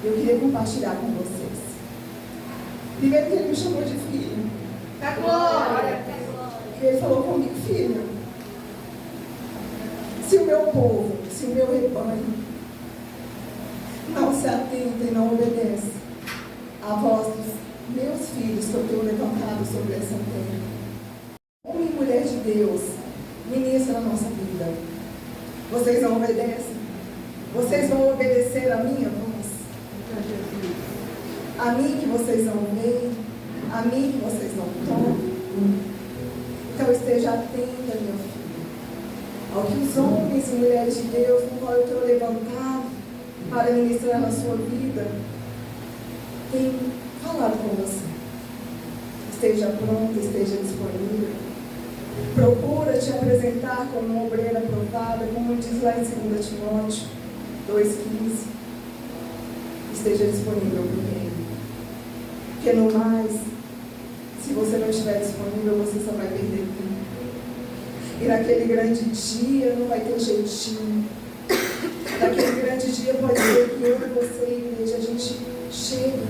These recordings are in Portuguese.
Eu queria compartilhar com vocês. Primeiro que ele me chamou de filho. Glória! E ele falou comigo: filho, se o meu povo, se o meu rebanho não se atenta e não obedece à voz dos meus filhos que eu tenho levantado sobre essa terra, homem e mulher de Deus, ministra a nossa vida. Vocês não obedecem? Vocês vão obedecer a minha voz? A mim que vocês não veem, a mim que vocês não tocam. Então esteja atenta, meu filho, ao que os homens e mulheres de Deus, no qual eu tenho levantado para ministrar na sua vida, tem falado com você. Esteja pronto, esteja disponível. Procura te apresentar como uma obreira aprovada, como diz lá em 2 Timóteo 2,15. Esteja disponível para o reino. Porque no mais, se você não estiver disponível, você só vai perder tempo. E naquele grande dia não vai ter jeitinho. Naquele grande dia pode ser que eu e você, igreja, a gente chega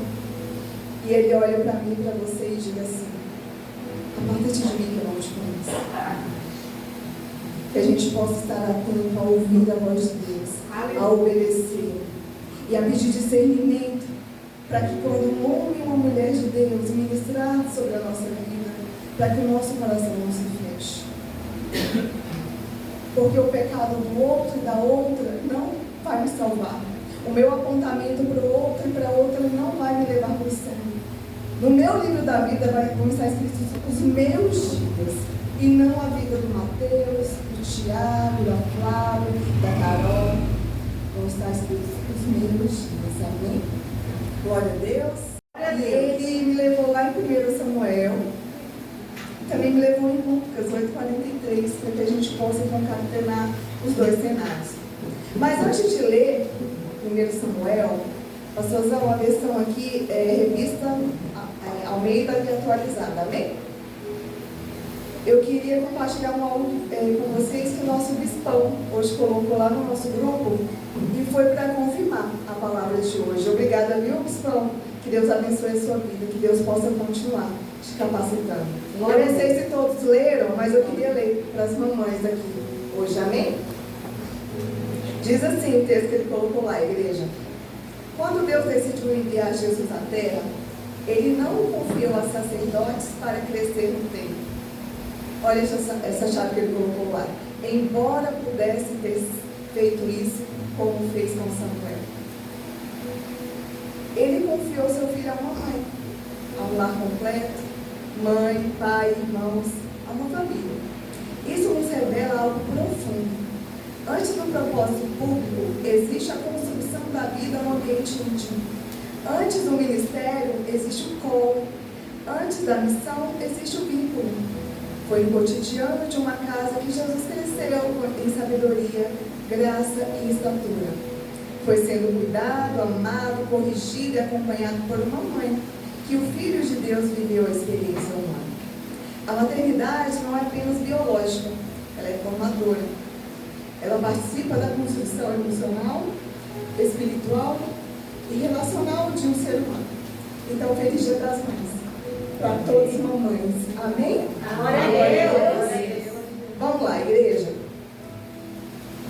e ele olha para mim, para você e diga assim: aparta-te de mim que eu não te conheço. Que a gente possa estar atento a ouvir a voz de Deus, a obedecer e a pedir discernimento, para que quando um homem e uma mulher de Deus ministrar sobre a nossa vida, para que o nosso coração não se feche. Porque o pecado do outro e da outra não vai me salvar. O meu apontamento para o outro e para a outra não vai me levar para o céu. No meu livro da vida vão estar escritos os meus dias, e não a vida do Mateus, do Tiago, da Flávia, da Carol. Vão estar escritos os meus dias. Amém? Glória a Deus. E ele me levou lá em 1 Samuel. Também me levou em Lucas 8,43, para que a gente possa concatenar os dois cenários. Mas antes de ler 1 Samuel, pastorzão, a versão aqui é revista Almeida e atualizada, amém? Eu queria compartilhar algo com vocês que o nosso bispão hoje colocou lá no nosso grupo e foi para confirmar a palavra de hoje. Obrigada, viu, bispão? Que Deus abençoe a sua vida, que Deus possa continuar te capacitando. Eu não sei se todos leram, mas eu queria ler para as mamães aqui hoje, amém? Diz assim o texto que ele colocou lá, igreja: quando Deus decidiu enviar Jesus à terra, ele não o confiou a sacerdotes para crescer no templo. Olha essa chave que ele colocou lá. Embora pudesse ter feito isso como fez com Samuel, ele confiou seu filho a uma mãe, a um lar completo, mãe, pai, irmãos, a uma família. Isso nos revela algo profundo. Antes do propósito público, existe a construção da vida no ambiente íntimo. Antes do ministério, existe o colo. Antes da missão, existe o vínculo. Foi no cotidiano de uma casa que Jesus cresceu em sabedoria, graça e estatura. Foi sendo cuidado, amado, corrigido e acompanhado por uma mãe, que o Filho de Deus viveu a experiência humana. A maternidade não é apenas biológica, ela é formadora. Ela participa da construção emocional, espiritual e relacional de um ser humano. Então, feliz Dia das Mães para todas as mamães. Amém? Glória a Deus. Vamos lá, igreja.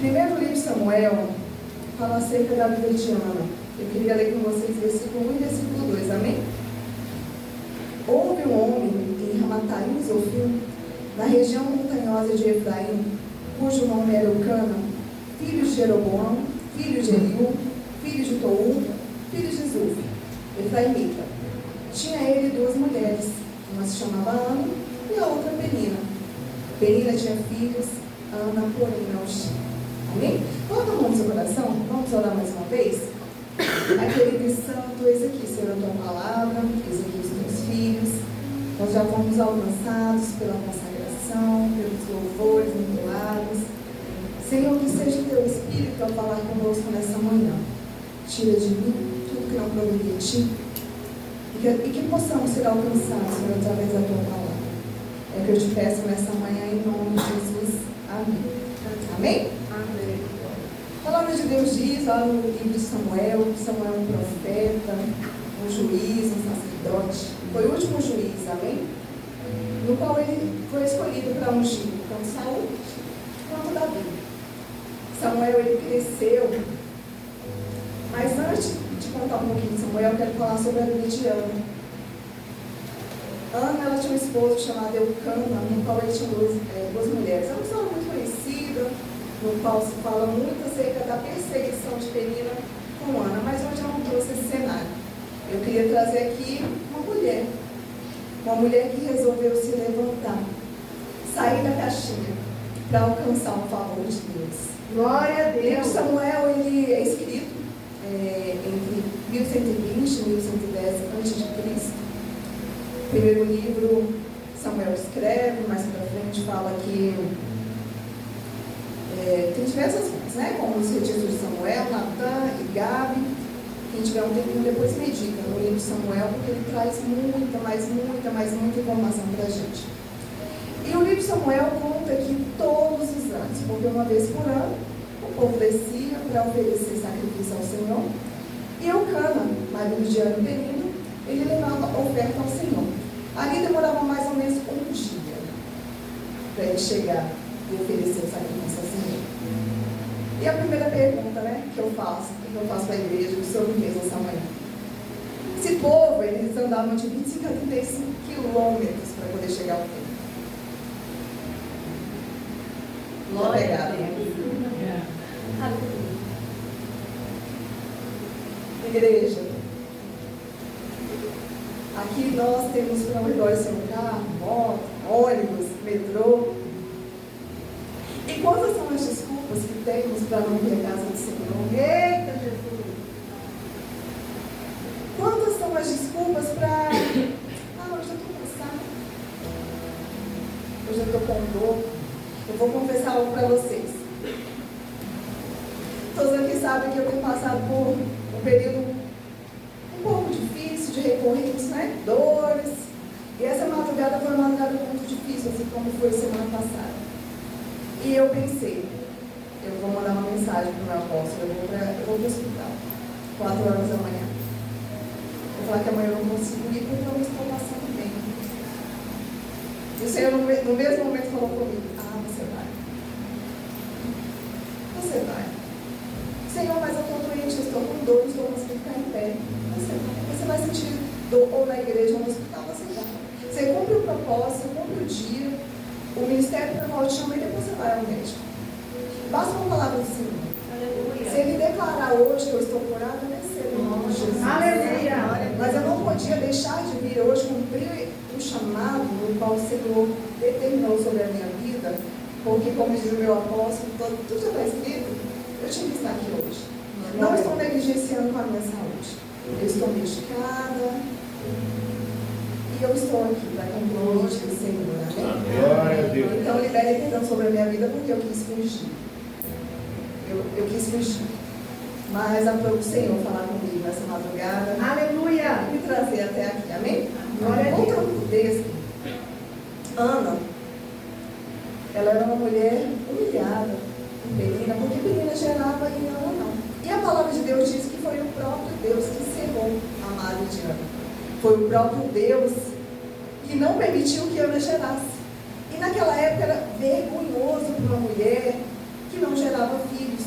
Primeiro livro de Samuel fala acerca da vida de Ana. Eu queria ler com vocês versículo 1 e versículo 2. Amém? Houve um homem em Ramataim Zofim, na região montanhosa de Efraim, cujo nome era Eucana, filho de Jeroboão, filho de Eliú, filho de Tou, filho de Zuf, efraimita. Tinha ele duas mulheres, uma se chamava Ana e a outra Penina. Penina tinha filhos, Ana, porém, não tinha. Amém? Coloca a mão no seu coração, vamos orar mais uma vez? Querido Santo, eis aqui, Senhor, a tua palavra, eis aqui os teus filhos. Nós já fomos alcançados pela consagração, pelos louvores entoados. Senhor, que seja o teu Espírito a falar conosco nessa manhã. Tira de mim tudo que não provém de ti. E que possamos ser alcançados, Senhor, através da tua palavra. É que eu te peço nessa manhã, em nome de Jesus. Amém. Amém? Amém. palavra de Deus diz lá no livro de Samuel, que Samuel é um profeta, um juiz, um sacerdote. Foi o último juiz, amém? No qual ele foi escolhido para ungir tanto Saul quanto Davi. Samuel, ele cresceu. Mas antes de contar um pouquinho de Samuel, eu quero falar sobre a vida de Ana. Ana, ela tinha um esposo chamado Eucana, no qual ele tinha duas mulheres. É uma história muito conhecida, no qual se fala muito acerca da perseguição de Penina com Ana, mas hoje eu não trouxe esse cenário. Eu queria trazer aqui uma mulher que resolveu se levantar, sair da caixinha para alcançar o favor de Deus. Glória a O livro de Deus. Samuel, ele é escrito entre 1120 e 1110 a.C. O primeiro livro, Samuel escreve, mais para frente fala que tem diversas coisas, né? Como os registros de Samuel, Natã e Gabe. Quem tiver um tempinho depois medita no livro de Samuel, porque ele traz muita informação para a gente. E o livro de Samuel conta que todos os anos, porque uma vez por ano, o povo descia para oferecer sacrifício ao Senhor. E Eucana, marido de Ana e Penina, ele levava oferta ao Senhor. Ali demorava mais ou menos um dia para ele chegar e oferecer o sacrifício ao Senhor. E a primeira pergunta, né, que eu faço para a igreja sobre o mês dessa manhã. Esse povo, eles andavam de 25 a 35 quilômetros para poder chegar ao templo. Glória a Deus. Igreja, aqui nós temos para onde nós seu carro, moto, ônibus, metrô. E quantas são as desculpas que temos para não ir à casa do Senhor? Eita, Jesus. Quantas são as desculpas para... hoje eu estou cansada. Hoje eu estou com dor. Eu vou confessar algo para vocês. Todos aqui sabem que eu tenho passado por um período um pouco difícil, de recorrentes, né? Dores. E essa madrugada foi uma madrugada muito difícil, assim como foi semana passada. E eu pensei, eu vou mandar uma mensagem para o meu apóstolo, eu vou para o hospital, 4 horas da manhã. Vou falar que amanhã eu não consigo ir porque eu não estou passando bem. E o Senhor no mesmo momento falou comigo, você vai. Você vai. Senhor, mas eu estou doente, eu estou com dor, estou conseguindo ficar em pé. Você vai sentir dor ou na igreja ou no hospital, você vai. Você cumpre o propósito, você cumpre o dia, o ministério para qual te chama e depois você vai ao médico. Basta uma palavra do Senhor. Aleluia. Se ele declarar hoje que eu estou curada, vai ser em nome de Jesus. Aleluia. Mas eu não podia deixar de vir hoje cumprir o chamado no qual o Senhor determinou sobre a minha vida, porque, como diz o meu apóstolo, tudo já está escrito, eu tinha que estar aqui hoje. Não estou negligenciando com a minha saúde. Eu estou medicada e eu estou aqui para cumprir o Senhor. Amém? Glória a Deus. Então, libere perdão sobre a minha vida porque eu quis fugir. Eu quis fugir. Mas aprove o Senhor falar comigo nessa madrugada. Aleluia. Me trazer até aqui, amém? Glória a Deus. Outro texto. Ana, ela era uma mulher humilhada, Penina, porque Penina gerava e Ana não. E a palavra de Deus diz que foi o próprio Deus que encerrou a madre de Ana. Foi o próprio Deus que não permitiu que Ana gerasse. E naquela época era vergonhoso para uma mulher que não gerava filhos.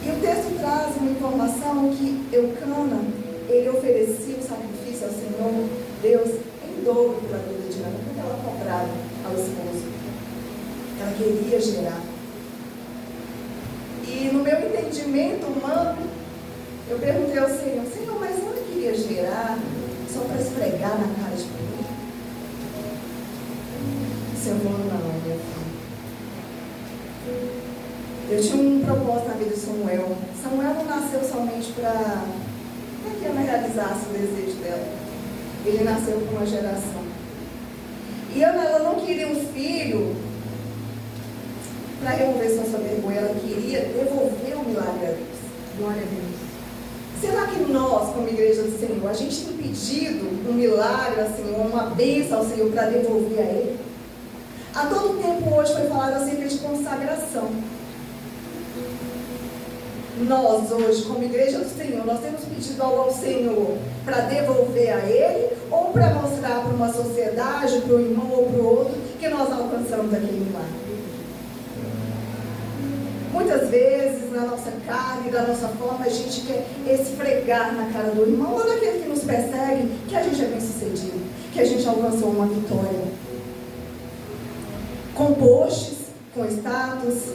E o texto traz uma informação que Eucana, ele oferecia o sacrifício ao Senhor, Deus, em dobro pela vida de Ana, porque ela cobrava ao esposo. Ela queria gerar. E no meu entendimento humano, eu perguntei ao Senhor, Senhor, mas Ana queria gerar só para esfregar na cara de mim? O Senhor falou, não, minha filha. Eu tinha um propósito na vida de Samuel. Samuel não nasceu somente para que Ana realizasse o desejo dela. Ele nasceu com uma geração. E Ana, ela não queria um filho para remover sua vergonha. Ela queria devolver o milagre a Deus. Glória a Deus. Será que nós, como igreja do Senhor, a gente tem pedido um milagre ao Senhor, uma bênção ao Senhor para devolver a Ele? A todo tempo hoje foi falado acerca de consagração. nós hoje, como igreja do Senhor, nós temos pedido algo ao Senhor para devolver a Ele, ou para mostrar para uma sociedade, para o irmão ou para o outro, que nós alcançamos aquele milagre? Muitas vezes, na nossa carne, da nossa forma, a gente quer esfregar na cara do irmão ou daquele que nos persegue, que a gente é bem sucedido, que a gente alcançou uma vitória. Com posts, com status.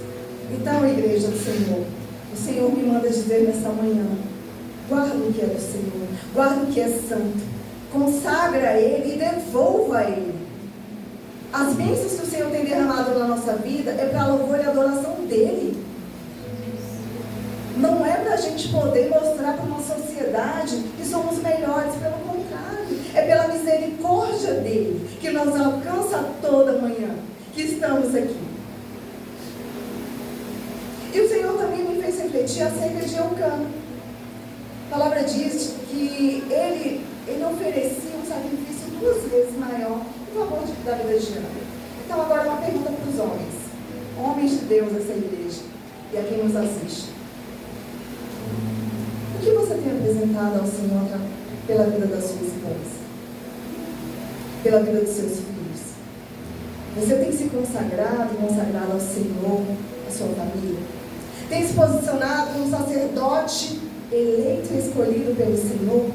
Então, igreja do Senhor, o Senhor me manda dizer nessa manhã: guarda o que é do Senhor, guarda o que é santo, consagra a Ele e devolva a Ele. As bênçãos que o Senhor tem derramado na nossa vida é para a louvor e adoração dEle. Não é para a gente poder mostrar para uma sociedade que somos melhores, pelo contrário, é pela misericórdia dEle que nos alcança toda manhã que estamos aqui. E o Senhor também me fez refletir acerca de Eucana. A palavra diz que ele oferecia um sacrifício 2 vezes maior em favor da vida de Ana. Então agora uma pergunta para os homens de Deus dessa igreja e a quem nos assiste. O que você tem apresentado ao Senhor pela vida da sua esposa? Pela vida dos seus filhos? Você tem se consagrado ao Senhor, à sua família? Tem se posicionado como sacerdote eleito e escolhido pelo Senhor?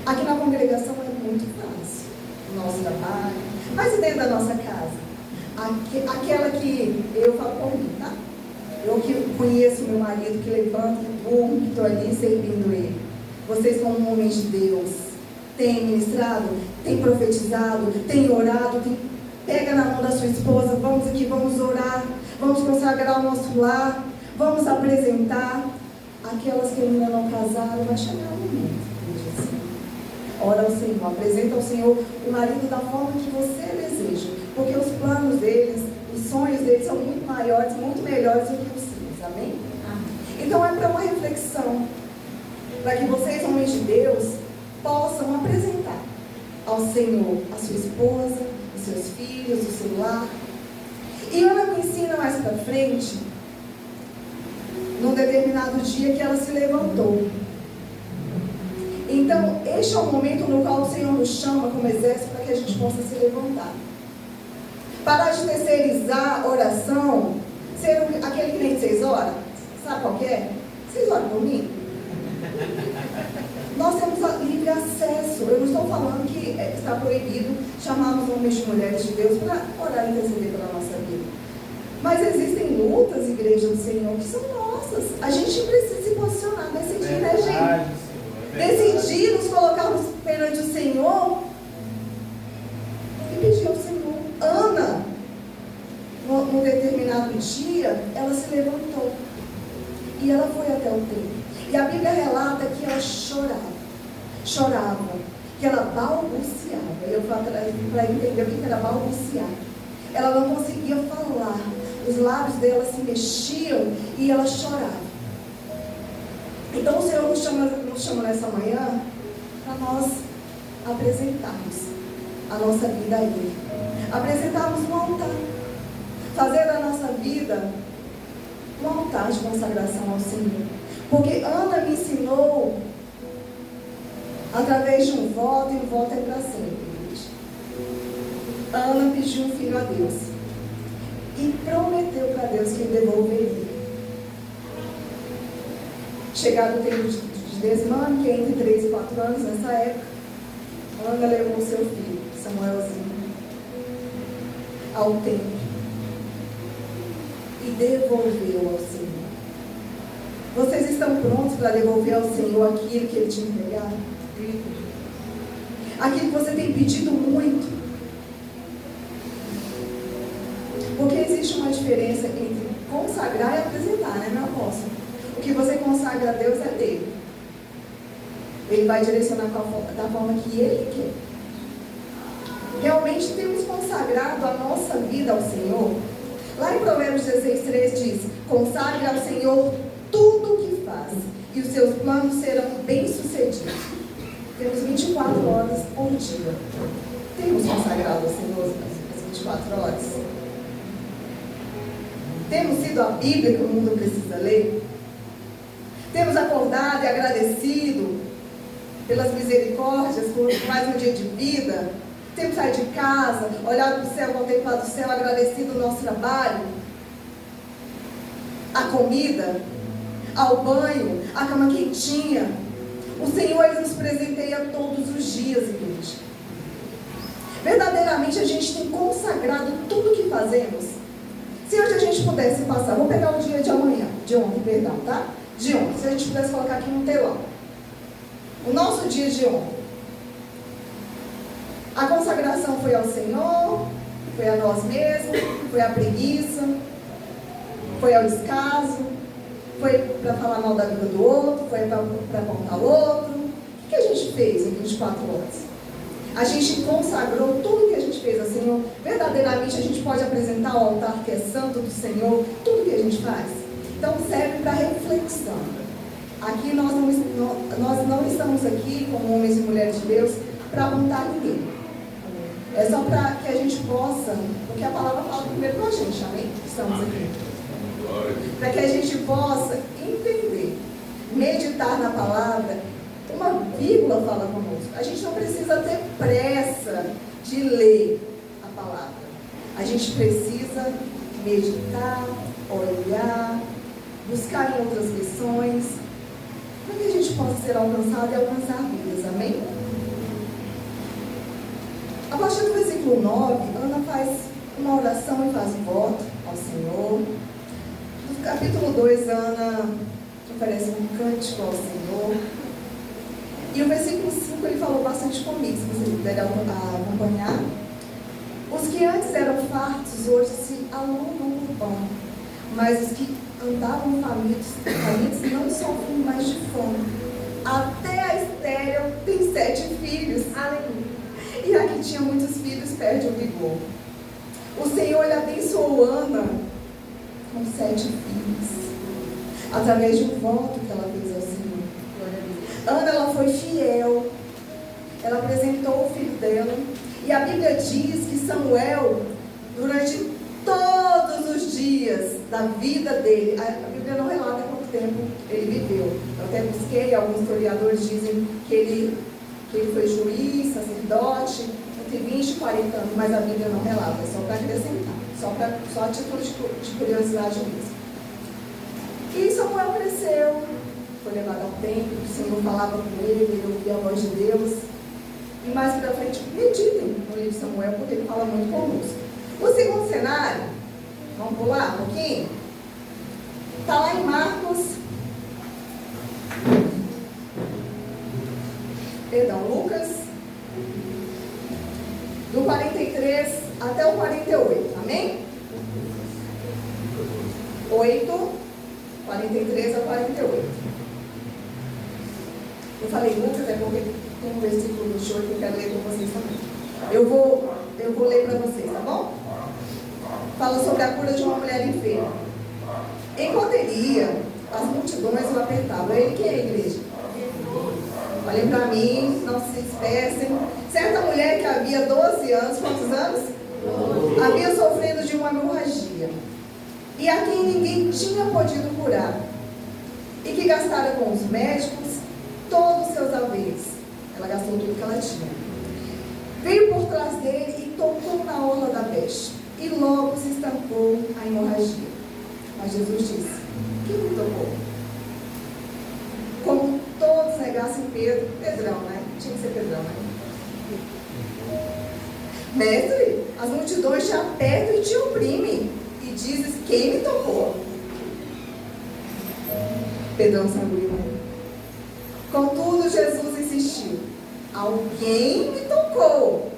Aqui na congregação é muito fácil, o nosso trabalho, mas e dentro da nossa casa? Aquela que eu falo por mim, tá? Eu que conheço meu marido, que levanto, que durmo, que estou ali servindo ele. Vocês, como homens de Deus, têm ministrado, têm profetizado, têm orado, pega na mão da sua esposa, vamos aqui, vamos orar, vamos consagrar o nosso lar, vamos apresentar. Aquelas que ainda não casaram, vai chegar o momento. Ora ao Senhor, apresenta ao Senhor o marido da forma que você deseja, porque os planos deles, os sonhos deles são muito maiores, muito melhores do que os seus, amém? Então é para uma reflexão, para que vocês, homens de Deus, possam apresentar ao Senhor a sua esposa, os seus filhos, o seu lar. E ela me ensina mais para frente, num determinado dia que ela se levantou. Então, este é o momento no qual o Senhor nos chama como exército para que a gente possa se levantar. Parar de terceirizar a oração, ser aquele que nem 6 horas. Sabe qual que é? 6 horas por mim. Nós temos livre acesso. Eu não estou falando que está proibido chamarmos homens e mulheres de Deus para orar e interceder pela nossa vida. Mas existem lutas, igreja do Senhor, que são nossas. A gente precisa se posicionar, decidir, né, gente? Decidir nos colocarmos perante o Senhor e pedir ao Senhor. Ana, num determinado dia, ela se levantou e ela foi até o templo. E a Bíblia relata que ela chorava, que ela balbuciava. Eu falo para entender o que era balbuciar. Ela não conseguia falar, os lábios dela se mexiam e ela chorava. Então o Senhor nos chama nessa manhã para nós apresentarmos a nossa vida a Ele. Apresentarmos um altar. Fazer da nossa vida um altar de consagração ao Senhor. Porque Ana me ensinou através de um voto, e o voto é para sempre. Ana pediu um filho a Deus e prometeu para Deus que ele devolveria. Chegado o tempo de desmame, que é entre 3 e 4 anos, nessa época, Ana levou o seu filho, Samuelzinho, ao templo e devolveu ao Senhor. Vocês estão prontos para devolver ao Senhor aquilo que Ele te entregou? Aquilo que você tem pedido muito? Porque existe uma diferença entre consagrar e apresentar, né, meu apóstolo? O que você consagra a Deus é dele. Ele vai direcionar da forma que Ele quer. Realmente temos consagrado a nossa vida ao Senhor. Lá em Provérbios 16:3 diz: consagre ao Senhor tudo o que faz, e os seus planos serão bem-sucedidos. Temos 24 horas por dia. Temos consagrado ao Senhor as 24 horas. Temos sido a Bíblia que o mundo precisa ler? Temos acordado e agradecido pelas misericórdias, por mais um dia de vida? Temos saído de casa, olhado para o céu, contemplado o céu, agradecido o nosso trabalho, a comida, ao banho, a cama quentinha. O Senhor, Ele nos presenteia todos os dias, igreja. Verdadeiramente a gente tem consagrado tudo o que fazemos. Se hoje a gente pudesse passar, vou pegar o dia de amanhã, de ontem, perdão, tá? De ontem, se a gente pudesse colocar aqui no telão. O nosso dia de ontem. A consagração foi ao Senhor, foi a nós mesmos, foi a preguiça, foi ao descaso, foi para falar mal da vida do outro, foi para apontar o outro. O que a gente fez em 24 horas? A gente consagrou tudo que a gente fez ao Senhor. Verdadeiramente a gente pode apresentar ao altar que é santo do Senhor tudo que a gente faz. Então serve para reflexão. Aqui nós não estamos aqui como homens e mulheres de Deus para apontar ninguém. É só para que a gente possa, porque a palavra fala primeiro com a gente, amém? Estamos aqui. Para que a gente possa entender, meditar na palavra. Uma vírgula fala conosco. A gente não precisa ter pressa de ler a palavra. A gente precisa meditar, olhar, buscar em outras lições, para que a gente possa ser alcançado e alcançar vidas, amém? A partir do versículo 9, Ana faz uma oração e faz um voto ao Senhor. No capítulo 2, Ana oferece um cântico ao Senhor. E o versículo 5 ele falou bastante comigo, se vocês puderem acompanhar. Os que antes eram fartos, hoje se alongam no pão. Mas os que andavam famintos não sofrem mais de fome. Até a estéril tem 7 filhos. Aleluia. E a que tinha muitos filhos perde o vigor. O Senhor lhe abençoou Ana com 7 filhos, através de um voto que ela fez ao Senhor. Ana, ela foi fiel, ela apresentou o filho dela, e a Bíblia diz que Samuel, durante todos os dias da vida dele, a Bíblia não relata quanto tempo ele viveu. Eu até busquei, alguns historiadores dizem que ele foi juiz, sacerdote, entre 20 e 40 anos, mas a Bíblia não relata, é só para acrescentar, só a título de curiosidade mesmo. E Samuel cresceu, foi levado ao templo, o Senhor falava com ele ouvia a voz de Deus. E mais para frente, meditem no livro de Samuel, porque ele fala muito conosco. O segundo cenário, vamos pular um pouquinho? Está lá em Lucas, do 43 até o 48, amém? 8, 43 a 48. Eu falei Lucas, é porque tem um versículo do show que eu quero ler com vocês também. Eu vou ler para vocês, tá bom? Fala sobre a cura de uma mulher enferma. Enquanto ele ia, as multidões o apertavam. Ele que é a igreja? Olhem para mim, não se espessem. Certa mulher que havia 12 anos, quantos anos? Havia sofrido de uma hemorragia, e a quem ninguém tinha podido curar, e que gastara com os médicos todos os seus haveres. Ela gastou tudo que ela tinha. Veio por trás dele e tocou na orla da veste, e logo se estancou a hemorragia. Mas Jesus disse: quem me tocou? Como todos negassem Pedrão, né? Tinha que ser Pedrão, né? Mestre, as multidões te apertam e te oprimem, e dizes: quem me tocou? Pedrão sanguíneo. Contudo, Jesus insistiu: alguém me tocou,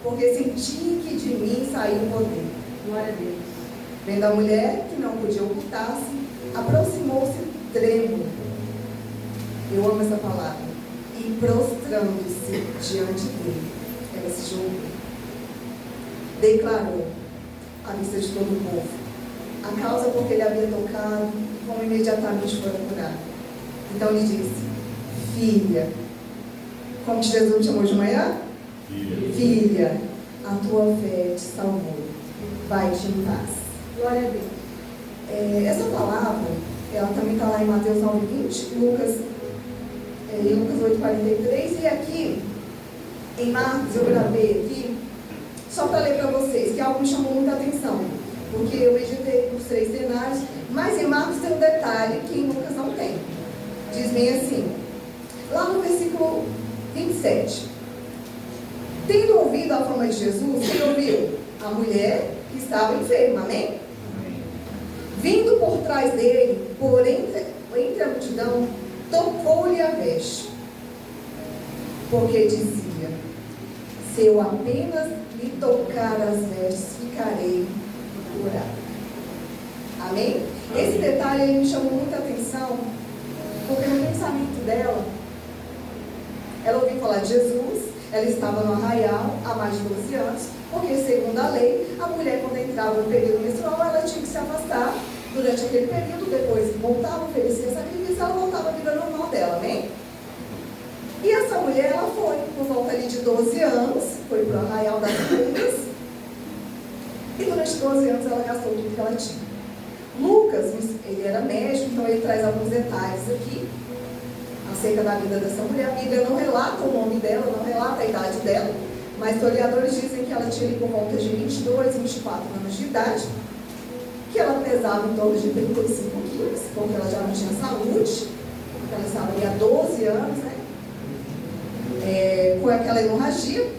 porque senti que de mim saiu o poder. Glória a Deus. Vendo a mulher, que não podia ocultar-se, aproximou-se trêmulo. Eu amo essa palavra. E prostrando-se diante dele, ela se jogou. Declarou à vista de todo o povo a causa por que ele havia tocado, e como imediatamente foi curado. Então lhe disse: filha, como que Jesus chamou de manhã? Filha, a tua fé te salvou. Vai-te em paz. Glória a Deus. Essa palavra, ela também está lá em Mateus 9:20, Lucas 8:43, e aqui, em Marcos, eu gravei aqui, só para ler para vocês, que algo me chamou muita atenção, porque eu meditei nos 3 cenários, mas em Marcos tem um detalhe que em Lucas não tem. Diz bem assim, lá no versículo 27, tendo ouvido a fama de Jesus, quem ouviu? A mulher que estava enferma, amém? Vindo por trás dele, por entre a multidão, tocou-lhe a veste, porque dizia, se eu apenas lhe tocar as vestes, ficarei curada. Amém? Esse detalhe aí me chamou muita atenção, porque no pensamento dela, ela ouviu falar de Jesus, ela estava no arraial há mais de 12 anos, porque segundo a lei, a mulher quando entrava no período menstrual, ela tinha que se afastar durante aquele período, depois voltava, oferecia sacrifício, ela voltava à vida normal dela, amém? E essa mulher, ela foi, por volta ali de 12 anos, foi para o arraial das Cunhas, e durante 12 anos ela gastou tudo que ela tinha. Lucas, ele era médico, então ele traz alguns detalhes aqui, acerca da vida dessa mulher. A Bíblia não relata o nome dela, não relata a idade dela, mas historiadores dizem que ela tinha ali por volta de 22, 24 anos de idade, que ela pesava em torno de 35 quilos, porque ela já não tinha saúde, porque ela estava ali há 12 anos, né? Com aquela hemorragia.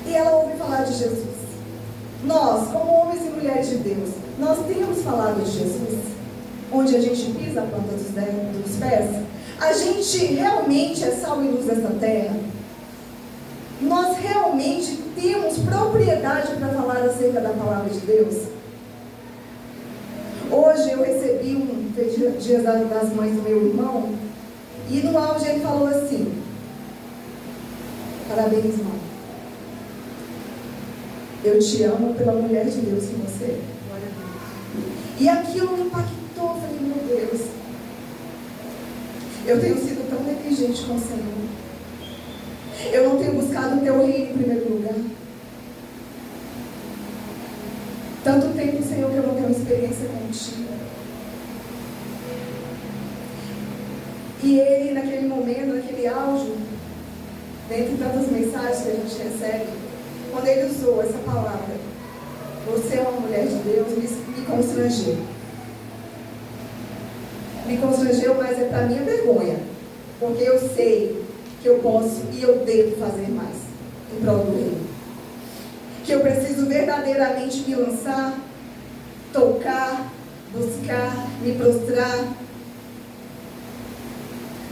E ela ouve falar de Jesus. Nós, como homens e mulheres de Deus, nós temos falado de Jesus, onde a gente pisa a planta dos pés. A gente realmente é sal e luz dessa terra. Nós realmente temos propriedade para falar acerca da palavra de Deus. Hoje eu recebi Dia das Mães do meu irmão, e no áudio ele falou assim, parabéns, irmão, eu te amo pela mulher de Deus que você é. E aquilo me impactou, eu falei, meu Deus, eu tenho sido tão negligente com o Senhor, eu não tenho buscado o teu reino em primeiro lugar. Tanto tempo, Senhor, que eu não tenho experiência contigo. E ele, naquele momento, naquele áudio, dentre tantas mensagens que a gente recebe, quando ele usou essa palavra, você é uma mulher de Deus, me constrangeu. Me constrangeu, mas é para minha vergonha, porque eu sei que eu posso e eu devo fazer mais em prol do reino. Que eu preciso verdadeiramente me lançar, tocar, buscar, me prostrar.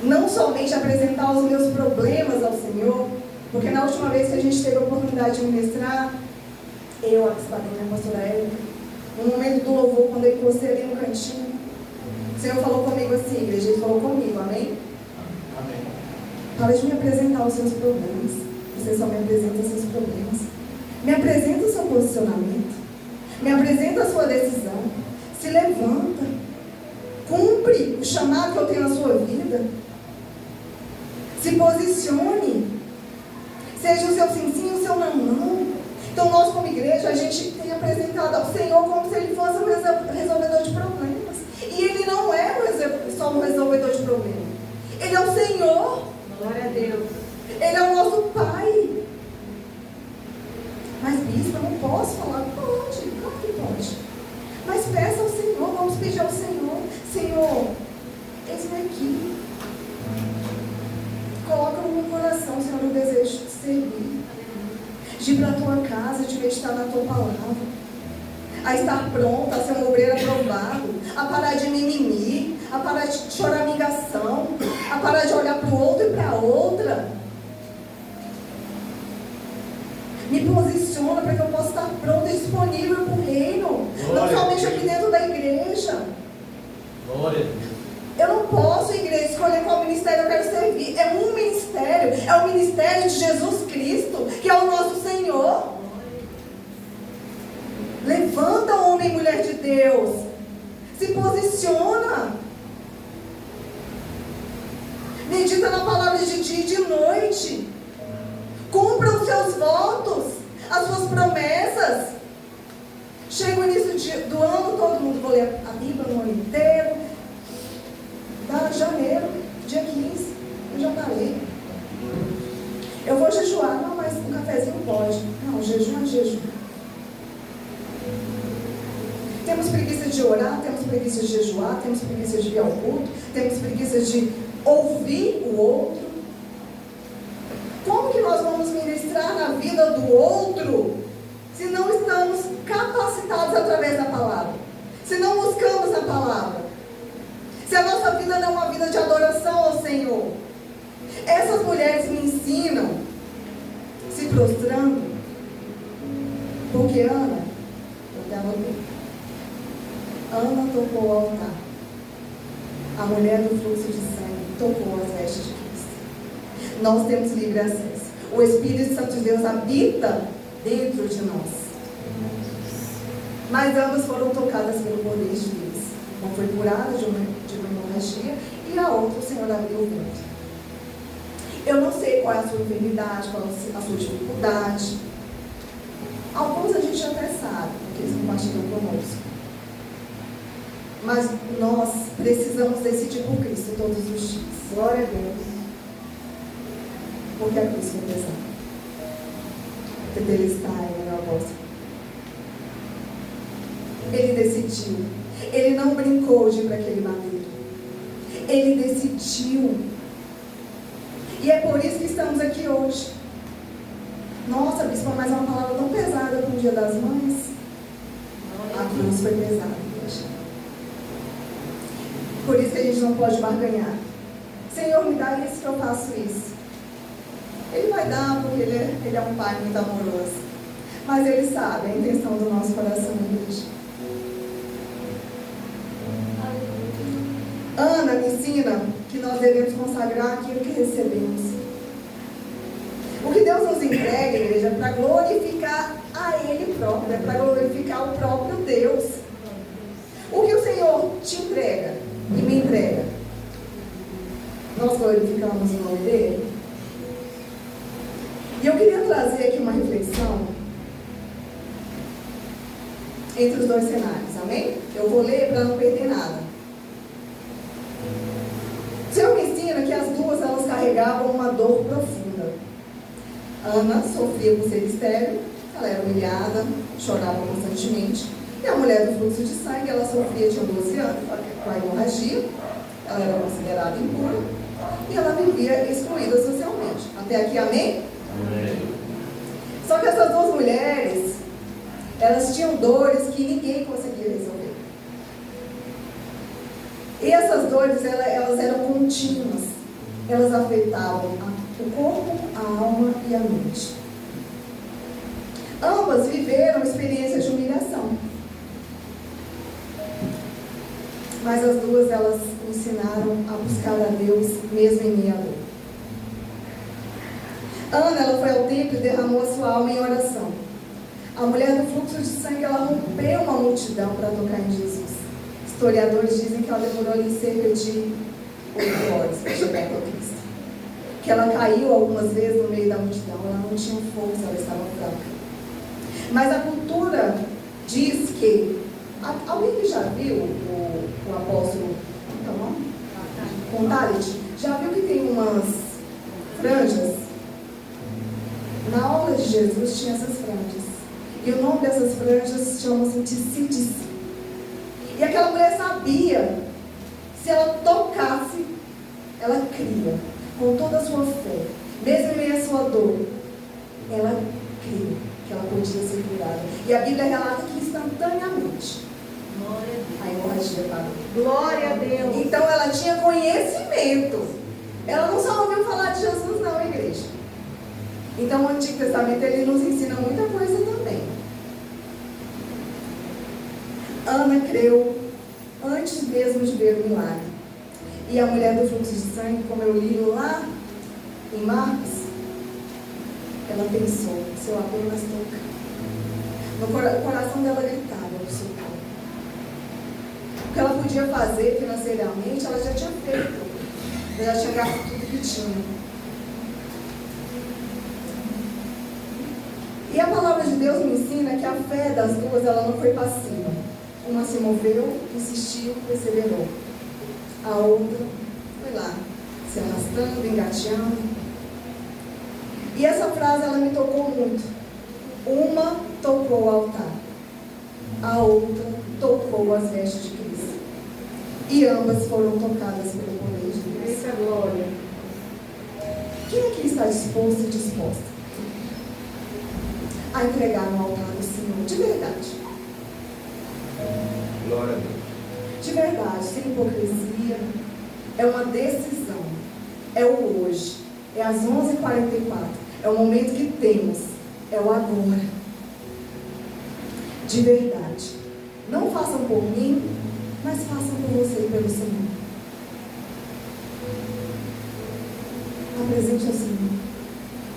Não somente apresentar os meus problemas ao Senhor, porque na última vez que a gente teve a oportunidade de ministrar, eu, a bispadinha, a pastora Érica, no momento do louvor, quando eu encostei ali no cantinho, o Senhor falou comigo assim, igreja, Ele falou comigo, amém? Amém. Para de me apresentar os seus problemas, você só me apresenta os seus problemas. Me apresenta o seu posicionamento, me apresenta a sua decisão, se levanta, cumpre o chamado que eu tenho na sua vida, se posicione, seja o seu sim sim, o seu não não. Então nós como igreja, a gente tem apresentado ao Senhor como se Ele fosse um resolvedor de problemas, e Ele não é só um resolvedor de problemas, Ele é o Senhor. Glória a Deus. Ele é o nosso Pai. Mas bispo, eu não posso falar. Pode, claro que pode. Mas peça ao Senhor, vamos pedir ao Senhor. Senhor, eis-me aqui. Coloca no meu coração, Senhor, o desejo de servir, de ir para a tua casa, de meditar na tua palavra, a estar pronta, a ser um obreiro aprovado, a parar de mimimi, a parar de choramingação, a parar de olhar para o outro e para a outra. Me posiciona para que eu possa estar pronta e disponível para o reino. Glória, não somente aqui dentro da igreja. Glória. Eu não posso, igreja, escolher qual ministério eu quero servir. É um ministério. É o ministério de Jesus Cristo, que é o nosso Senhor. Levanta, homem e mulher de Deus. Se posiciona. Medita na palavra de dia e de noite. Cumpra os seus votos, as suas promessas. Chega o início do ano, todo mundo vai ler a Bíblia no ano inteiro. Dá janeiro, dia 15, eu já parei. Eu vou jejuar. Não, mas um cafezinho pode. Não, jejum é jejum. Temos preguiça de orar, temos preguiça de jejuar, temos preguiça de ir ao culto, temos preguiça de ouvir o outro. Como que nós vamos ministrar na vida do outro se não estamos capacitados através da palavra? Se não buscamos a palavra? Se a nossa vida não é uma vida de adoração ao Senhor? Essas mulheres me ensinam se prostrando, porque Ana, eu até anotei, Ana tocou o altar. A mulher do fluxo de sangue tocou as vestes de Cristo. Nós temos livre acesso. O Espírito Santo de Deus habita dentro de nós. Mas ambas foram tocadas pelo poder de Deus. Uma foi curada de uma hemorragia e a outra o Senhor abriu o ventre. Eu não sei qual é a sua enfermidade, qual é a sua dificuldade. Alguns a gente até sabe, porque eles compartilham conosco. Mas nós precisamos decidir por Cristo todos os dias. Glória a Deus. Porque a cruz foi pesada. Ele está aí na voz. Ele decidiu. Ele não brincou de ir para aquele madeiro. Ele decidiu. E é por isso que estamos aqui hoje. Nossa, bispa, mas é uma palavra tão pesada para o Dia das Mães. A cruz foi pesada. Por isso que a gente não pode barganhar. Senhor, me dá isso que eu faço isso. Ele vai dar porque ele é um pai muito amoroso. Mas ele sabe a intenção do nosso coração, igreja. Ana me ensina que nós devemos consagrar aquilo que recebemos. O que Deus nos entrega, igreja, é para glorificar a Ele próprio, é para glorificar o próprio Deus. O que o Senhor te entrega e me entrega, nós glorificamos o nome dele. E eu queria trazer aqui uma reflexão entre os dois cenários, amém? Eu vou ler para não perder nada. O Senhor me ensina que as duas elas carregavam uma dor profunda. Ana sofria por ser estéril, ela era humilhada, chorava constantemente. E a mulher do fluxo de sangue, ela sofria, tinha 12 anos, com a hemorragia, ela era considerada impura e ela vivia excluída socialmente. Até aqui, amém? Amém. Só que essas duas mulheres, elas tinham dores que ninguém conseguia resolver. E essas dores, elas eram contínuas. Elas afetavam o corpo, a alma e a mente. Ambas viveram experiências de humilhação. Mas as duas, elas ensinaram a buscar a Deus mesmo em meio à dor. Ana, ela foi ao templo e derramou a sua alma em oração. A mulher do fluxo de sangue, ela rompeu uma multidão para tocar em Jesus. Historiadores dizem que ela demorou ali cerca de 8 horas para chegar a Cristo. Que ela caiu algumas vezes no meio da multidão, ela não tinha força, ela estava fraca. Mas a cultura diz que... Alguém que já viu o apóstolo Contalit? Já viu que tem umas franjas? Na obra de Jesus tinha essas franjas. E o nome dessas franjas chama-se Tissídice. E aquela mulher sabia, se ela tocasse, ela cria, com toda a sua fé, mesmo em meio à sua dor, ela cria que ela podia ser curada. E a Bíblia relata que instantaneamente a hemorragia parou. Glória a Deus. Então ela tinha conhecimento. Ela não só ouviu falar de Jesus, não, igreja. Então o Antigo Testamento ele nos ensina muita coisa também. Ana creu antes mesmo de ver o milagre. E a mulher do fluxo de sangue, como eu li lá em Marcos, ela pensou, se eu apenas tocar. O coração dela gritava por socorro. O que ela podia fazer financeiramente, ela já tinha feito. Ela já tinha gasto tudo que tinha. E a palavra palavra de Deus me ensina que a fé das duas, ela não foi passiva. Uma se moveu, insistiu, perseverou. A outra foi lá, se arrastando, engateando. E essa frase, ela me tocou muito. Uma tocou o altar, a outra tocou as vestes de Cristo. E ambas foram tocadas pelo poder de Deus. Essa glória. Quem aqui está disposto e disposta a entregar no altar do Senhor? De verdade. Glória a Deus. De verdade, sem hipocrisia. É uma decisão. É o hoje. É às 11h44. É o momento que temos. É o agora. De verdade. Não façam por mim, mas façam por você e pelo Senhor. Apresente ao Senhor.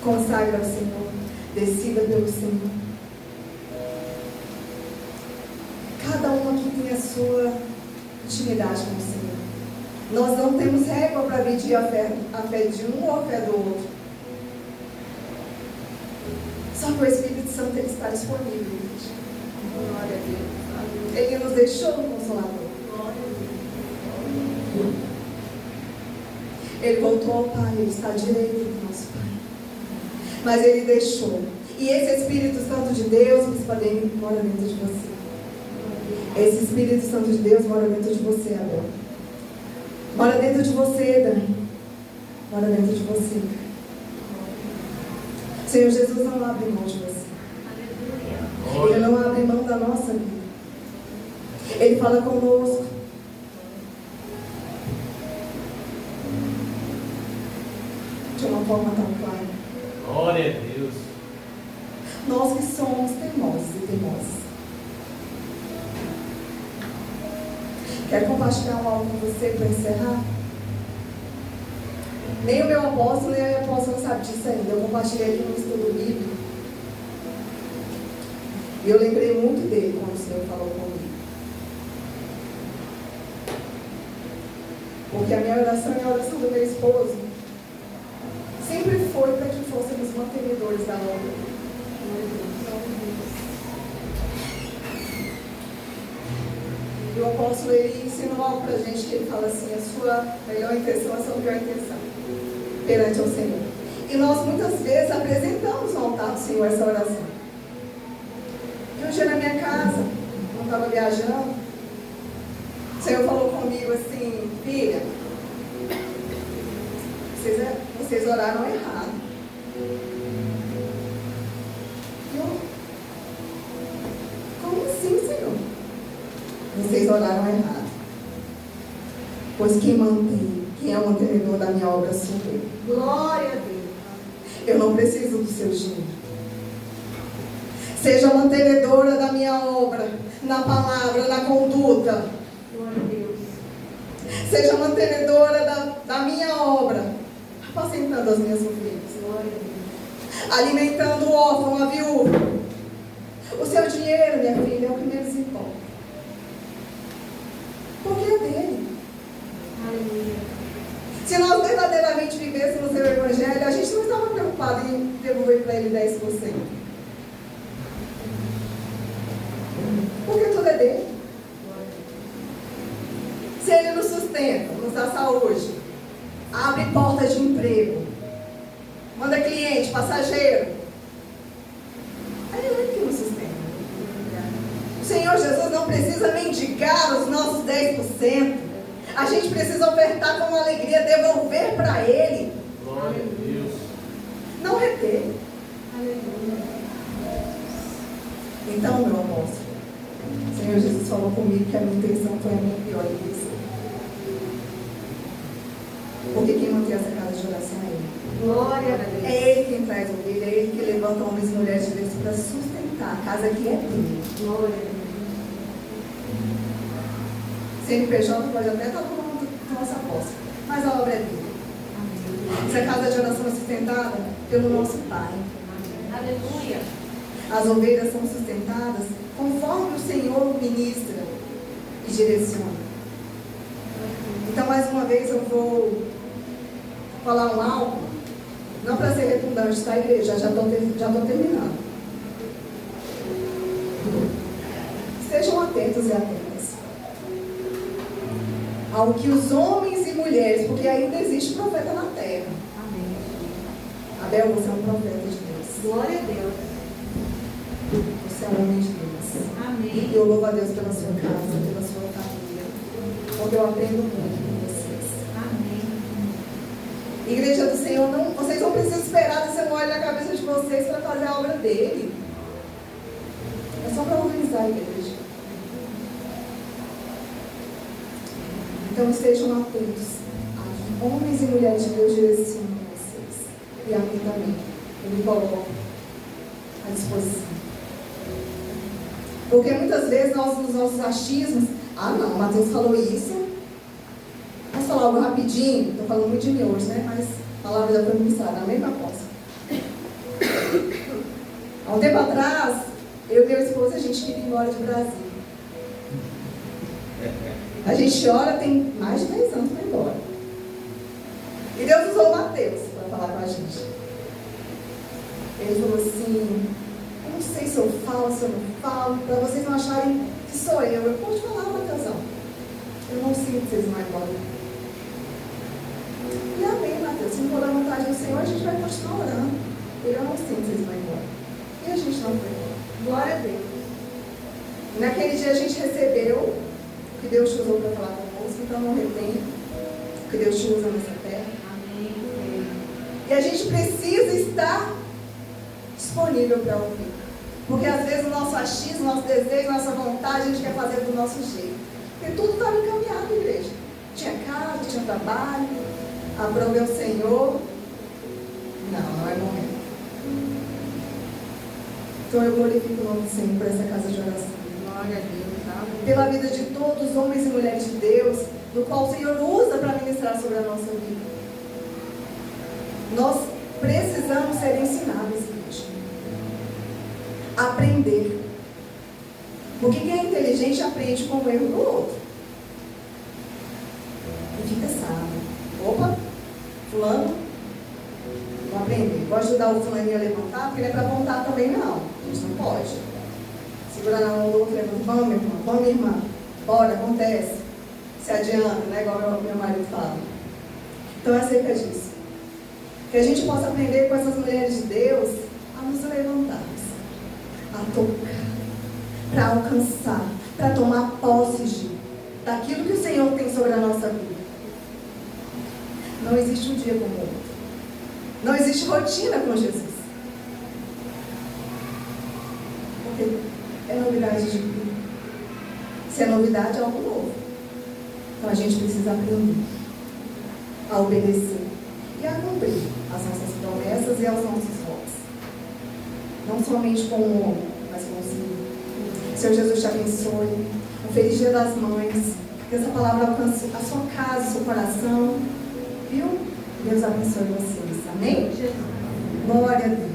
Consagre ao Senhor. Decida pelo Senhor. Cada um aqui tem a sua intimidade com o Senhor. Nós não temos régua para medir a fé de um ou a fé do outro. Só que o Espírito Santo, ele está disponível, gente. Glória a Deus. Ele nos deixou no Consolador. Ele voltou ao Pai, ele está à direita do nosso Pai. Mas ele deixou. E esse Espírito Santo de Deus, Bispadem, mora dentro de você. Esse Espírito Santo de Deus mora dentro de você agora. Mora dentro de você, Dani. Mora dentro de você. Senhor Jesus não abre mão de você. Ele não abre mão da nossa vida. Ele fala conosco. De uma forma tão clara. Glória a Deus. Nós que somos teimosos e teimosas. Quero compartilhar algo com você para encerrar? Nem o meu apóstolo, nem a minha apóstola sabe disso ainda. Eu compartilhei aqui no estudo bíblico. E eu lembrei muito dele quando o Senhor falou comigo. Porque a minha oração e a oração do meu esposo sempre foi para que fôssemos mantenedores da obra. E o apóstolo, ele ensinou algo para a gente, que ele fala assim: a sua melhor intenção é a sua pior intenção perante o Senhor. E nós muitas vezes apresentamos no altar do Senhor essa oração. E um dia na minha casa, eu estava viajando, o Senhor falou comigo assim: filha, vocês oraram errado. Como assim, Senhor? Vocês oraram errado. Pois quem é o mantenedor da minha obra sou eu. Glória a Deus. Eu não preciso do seu dinheiro. Seja mantenedora da minha obra, na palavra, na conduta. Glória a Deus. Seja mantenedora da minha obra, apacentando as minhas ovelhas. Glória a Deus. Alimentando o órfão, a viúva. O seu dinheiro, minha filha, é o que menos importa. Porque é dele. Aleluia. Se nós verdadeiramente vivêssemos o Evangelho, a gente não estava preocupado em devolver para ele 10%. Porque tudo é dele. Se ele nos sustenta, nos dá saúde, abre portas de emprego, manda cliente, passageiro, é ele que nos sustenta. O Senhor Jesus não precisa mendigar os nossos 10%. A gente precisa ofertar com alegria, devolver para Ele. Glória a Deus. Não reter. Aleluia. Então, meu apóstolo, o Senhor Jesus falou comigo que a minha intenção foi a minha pior intenção. Porque quem mantém essa casa de oração é Ele. Glória a Deus. É Ele quem traz ovelha, é Ele que levanta homens e mulheres de Deus para sustentar. A casa aqui é dele. Glória a Deus. CNPJ pode até estar com o nome do nosso apóstolo, mas a obra é dele. Essa casa de oração é sustentada pelo nosso Pai. Aleluia. As ovelhas são sustentadas conforme o Senhor ministra e direciona. Então, mais uma vez, eu vou falar um algo, não para ser redundante, tá, igreja? Já estou terminando. atentos e atentas ao que os homens e mulheres, porque ainda existe profeta na terra. Amém. Abel, você é um profeta de Deus. Glória a Deus. Você é um homem de Deus. Amém. E eu louvo a Deus pela sua casa, pela sua família, porque eu aprendo muito com vocês. Amém. Igreja do Senhor, vocês não precisam esperar descer um óleo na cabeça de vocês para fazer a obra dele. É só para organizar a igreja. Então estejam atentos a homens e mulheres de Deus direcionam vocês. E a mim também. Eu me coloco à disposição. Porque muitas vezes nós, nos nossos achismos, não, Mateus falou isso. Vamos falar algo rapidinho, estou falando muito de mim hoje, né? Mas a palavra já foi ministrada, a mesma coisa. Há um tempo atrás, eu e meu esposo, a gente queria ir embora de Brasília. A gente ora, tem mais de 10 anos para ir embora. E Deus usou o Mateus para falar com a gente. Ele falou assim, eu não sei se eu falo, se eu não falo, para vocês não acharem que sou eu. Eu posso falar, Mateusão. Eu não sinto que vocês vão embora. E amém, Mateus. Se não for da vontade do Senhor, a gente vai continuar orando. Eu não sinto que vocês vão embora. E a gente não foi embora. Glória a Deus. E naquele dia a gente recebeu o que Deus te usou para falar conosco, então não retém o que Deus te usa nessa terra. Amém. E a gente precisa estar disponível para ouvir. Porque às vezes o nosso achismo, nosso desejo, nossa vontade, a gente quer fazer do nosso jeito. Porque tudo estava encaminhado, igreja. Tinha casa, tinha trabalho, aprove o Senhor. Não é momento. Então eu glorifico o nome do Senhor por essa casa de oração. Glória a Deus. Amém. Pela vida de todos os homens e mulheres de Deus, no qual o Senhor usa para ministrar sobre a nossa vida. Nós precisamos ser ensinados, igreja. Aprender. Porque quem é inteligente aprende com o erro do outro. E fica sábio. Opa, fulano, vou aprender. Vou ajudar o fulaninho a levantar, porque não é para apontar também não. A gente não pode. Segura na mão do outro, levanta. Vamos, meu irmão, vamos, minha irmã. Bora, acontece. Se adianta, né? Igual meu marido fala. Então é acerca disso. Que a gente possa aprender com essas mulheres de Deus a nos levantarmos, a tocar, para alcançar, para tomar posse daquilo que o Senhor tem sobre a nossa vida. Não existe um dia como o outro. Não existe rotina com Jesus. Porque é novidade de vida. Se é novidade, é algo novo. Então a gente precisa aprender a obedecer e a cumprir as nossas promessas e aos nossos votos. Não somente com o homem, mas com o Senhor. Senhor Jesus te abençoe. Um feliz Dia das Mães. Que essa palavra alcance a sua casa, o seu coração. Viu? Deus abençoe vocês. Amém? Glória a Deus.